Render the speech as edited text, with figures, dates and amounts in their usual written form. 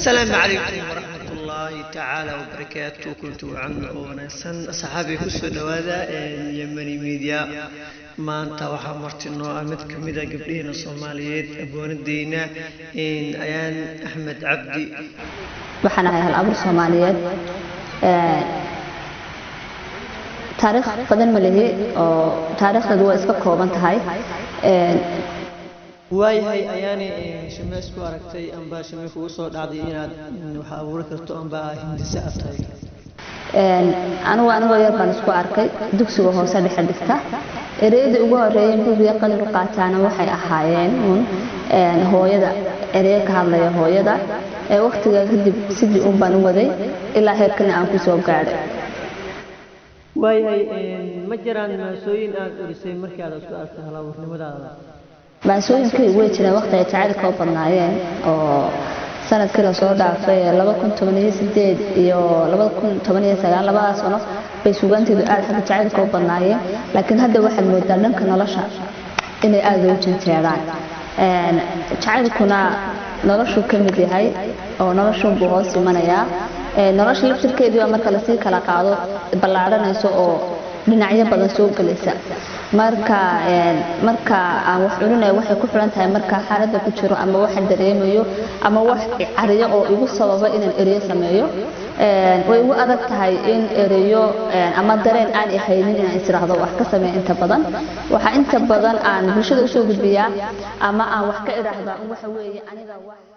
السلام عليكم ورحمة الله تعالى وبركاته. كنت عن ونسن أصحابي كسر هذا يمني ميديا ما أنت وحمرت إنه أمد كميدا قبلين الصوماليات أبوان الدينا إن أيان أحمد عبدي وحنا هاي الأمر الصوماليات تاريخ قدم ملهي أو تاريخ دوا إسكا كوبان تهاي واي هاي أياني شمس كواركتي أنبا شمس وصل عاديين وحاولت كرتو أنبا هندسة أتاي أنا يربان إسكو أركي دكسو هو سادي حدثتا إريد أقول رأيين بوبيا قلب قاتانا وحي أحايين هو يدا إريك هذا هو يدا وقت كدب سيدي أمبان وذي إلا هيركني أنكو سوى قاعدة واي هاي مجران سوين أرسي مركي على سؤال سهلا ورنمدا baasooyinkii way jireen waqti ay jacaylka u badnaayeen oo sanadkii la soo dhaafay 2018 iyo 2019 labadaas sano bay suugaanteedu aad xagga jacaylka u badnaayeen laakiin hadda waxaad moodaa dhanka nolosha inay aad u janjeeraan jacaylkuna noloshu ka mid yahay oo noloshu buu hoos imanayaa nolosha laftirkeedu waa marka la sii kala qaado ballaaranayso oo dhinacyo badan soo galaysa marka aan wax cunay waxay ku xiran tahay marka xaaladda ku jiro ama wax dareemayo ama wax cariyo oo igu sababa inaan ereyo sameeyo way ugu adag tahay in ereyo ama dareen aan haynin inaan israahdo wax ka sameeyo inta badan aan bulshada u soo gudbiyaa ama aan wax ka iraahdo waxa weeye aniga wax